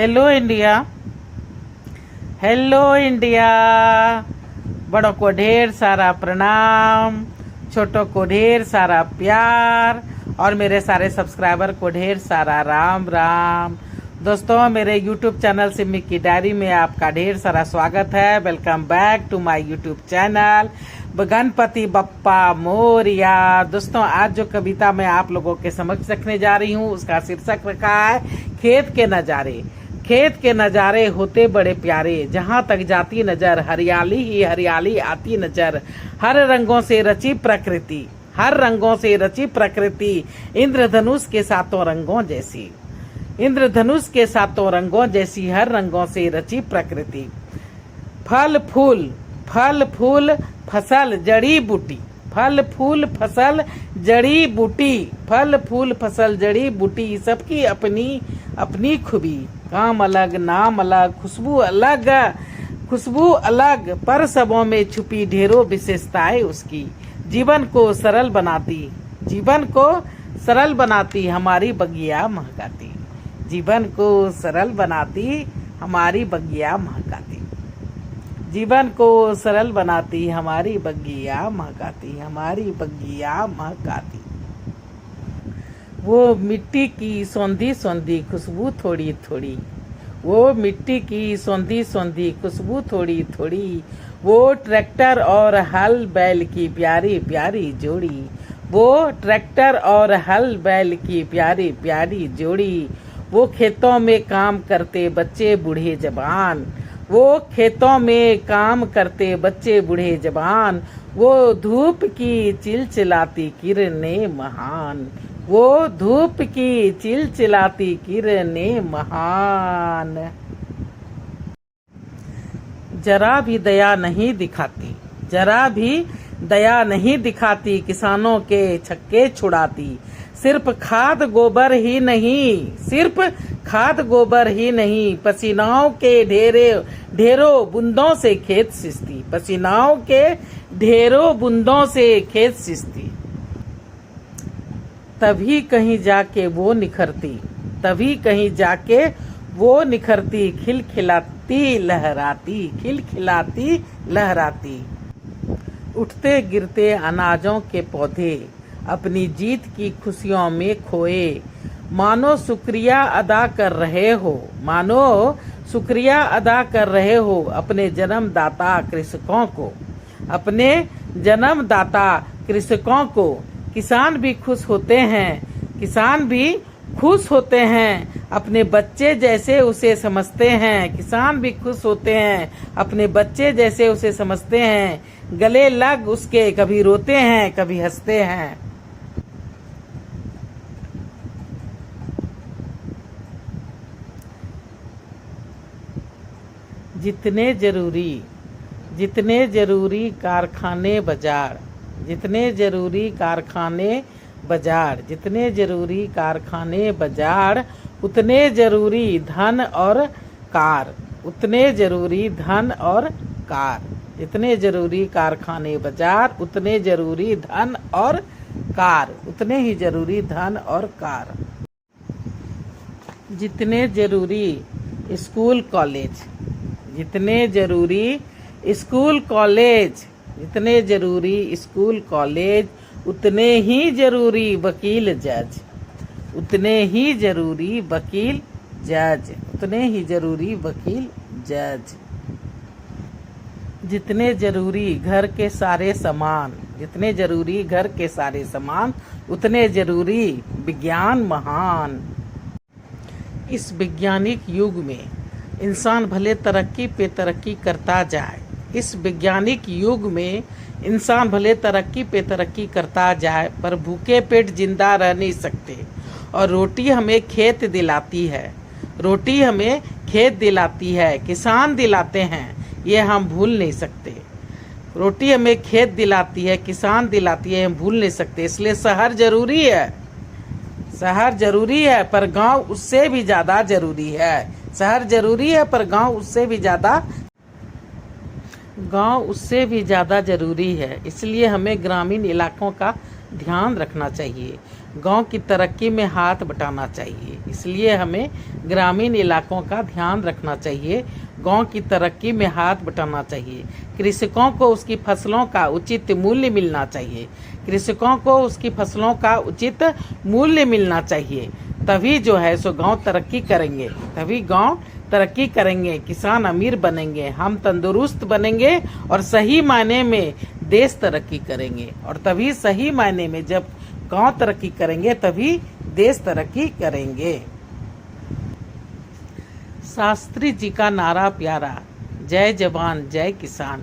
Hello India, hello India. बड़ों को ढेर सारा प्रणाम, छोटों को ढेर सारा प्यार और मेरे सारे सब्सक्राइबर को ढेर सारा राम राम। दोस्तों, मेरे यूट्यूब चैनल सिमी की डायरी में आपका ढेर सारा स्वागत है। Welcome back to my YouTube channel Ganpati Bappa Morya. दोस्तों, आज जो कविता मैं आप लोगों के समक्ष रखने जा रही हूँ उसका शीर्षक रखा है खेत के नज़ारे। खेत के नज़ारे होते बड़े प्यारे, जहाँ तक जाती नजर हरियाली ही हरियाली आती नजर। हर रंगों से रची प्रकृति, हर रंगों से रची प्रकृति, इंद्रधनुष के सातों रंगों जैसी, इंद्रधनुष के सातों रंगों जैसी, हर रंगों से रची प्रकृति। फल फूल, फल फूल फसल जड़ी बूटी, फल फूल फसल जड़ी बूटी, फल फूल फसल जड़ी बूटी, सबकी अपनी अपनी खूबी। काम अलग नाम अलग, खुशबू अलग, खुशबू अलग, पर सबों में छुपी ढेरों विशेषताएं उसकी। जीवन को सरल बनाती, जीवन को सरल बनाती, हमारी बगिया महकाती। जीवन को सरल बनाती, हमारी बगिया महकाती। जीवन को सरल बनाती, हमारी बगिया महकाती, हमारी बगिया महकाती। वो मिट्टी की सौंधी सौंधी खुशबू थोड़ी थोड़ी, वो मिट्टी की सौंधी सौंधी खुशबू थोड़ी थोड़ी। वो ट्रैक्टर और हल बैल की प्यारी प्यारी जोड़ी, वो ट्रैक्टर और हल बैल की प्यारी प्यारी जोड़ी। वो खेतों में काम करते बच्चे बूढ़े जवान, वो खेतों में काम करते बच्चे बूढ़े जवान। वो धूप की चिलचिलाती किरणें महान, वो धूप की चिलचिलाती किरणें महान। जरा भी दया नहीं दिखाती, जरा भी दया नहीं दिखाती, किसानों के छक्के छुड़ाती। सिर्फ खाद गोबर ही नहीं, सिर्फ खाद गोबर ही नहीं, पसीनाओं के ढेरों बूंदों से खेत सिंचती, पसीनाओं के ढेरों बूंदों से खेत सिंचती। तभी कहीं जाके वो निखरती, तभी कहीं जाके वो निखरती, खिलखिलाती लहराती, खिलखिलाती लहराती। उठते गिरते अनाजों के पौधे अपनी जीत की खुशियों में खोए। मानो शुक्रिया अदा कर रहे हो, मानो शुक्रिया अदा कर रहे हो अपने जन्मदाता कृषकों को, अपने जन्मदाता कृषकों को। किसान भी खुश होते हैं, किसान भी खुश होते हैं, अपने बच्चे जैसे उसे समझते हैं। किसान भी खुश होते हैं, अपने बच्चे जैसे उसे समझते हैं। गले लग उसके कभी रोते हैं कभी हंसते हैं। जितने जरूरी कारखाने बाजार, जितने जरूरी कारखाने बाजार, जितने जरूरी कारखाने बाजार, उतने जरूरी धन और कार, उतने जरूरी धन और कार। जितने जरूरी कारखाने बाजार, उतने जरूरी धन और कार, उतने ही जरूरी धन और कार। जितने जरूरी स्कूल कॉलेज, जितने जरूरी स्कूल कॉलेज, जितने जरूरी स्कूल कॉलेज, उतने ही जरूरी वकील जज, उतने ही जरूरी वकील जज, उतने ही जरूरी वकील जज। जितने जरूरी घर के सारे सामान, जितने जरूरी घर के सारे सामान, उतने जरूरी विज्ञान महान। इस वैज्ञानिक युग में इंसान भले तरक्की पे तरक्की करता जाए, इस वैज्ञानिक युग में इंसान भले तरक्की पे तरक्की करता जाए, पर भूखे पेट जिंदा रह नहीं सकते। और रोटी हमें खेत दिलाती है, रोटी हमें खेत दिलाती है, किसान दिलाते हैं, ये हम भूल नहीं सकते। रोटी हमें खेत दिलाती है, किसान दिलाती है, हम भूल नहीं सकते। इसलिए शहर जरूरी है, शहर जरूरी है, पर गांव उससे भी ज्यादा जरूरी है। शहर जरूरी है, पर गांव उससे भी ज्यादा जरूरी है। इसलिए हमें ग्रामीण इलाकों का ध्यान रखना चाहिए। गांव की तरक्की में हाथ बटाना चाहिए। इसलिए हमें ग्रामीण इलाकों का ध्यान रखना चाहिए। गांव की तरक्की में हाथ बटाना चाहिए। कृषकों को उसकी फसलों का उचित मूल्य मिलना चाहिए। कृषकों को उसकी फसलों का उचित मूल्य मिलना चाहिए। तभी जो है सो गांव तरक्की करेंगे, तभी गांव तरक्की करेंगे, किसान अमीर बनेंगे, हम तंदुरुस्त बनेंगे और सही मायने में देश तरक्की करेंगे। और तभी सही मायने में जब गांव तरक्की करेंगे तभी देश तरक्की करेंगे। शास्त्री जी का नारा प्यारा, जय जवान जय किसान।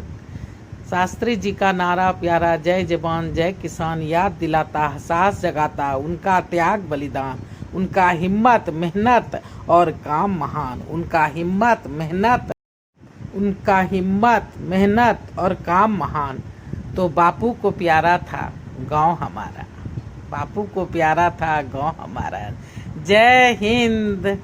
शास्त्री जी का नारा प्यारा, जय जवान जय किसान, याद दिलाता, साहस जगाता, उनका त्याग बलिदान, उनका हिम्मत मेहनत और काम महान, उनका हिम्मत मेहनत और काम महान। तो बापू को प्यारा था गांव हमारा, बापू को प्यारा था गांव हमारा। जय हिंद।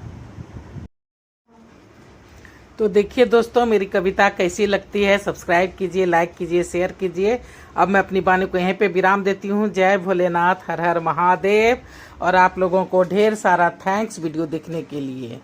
तो देखिए दोस्तों, मेरी कविता कैसी लगती है, सब्सक्राइब कीजिए, लाइक कीजिए, शेयर कीजिए। अब मैं अपनी वाणी को यहीं पे विराम देती हूँ। जय भोलेनाथ, हर हर महादेव। और आप लोगों को ढेर सारा थैंक्स वीडियो देखने के लिए।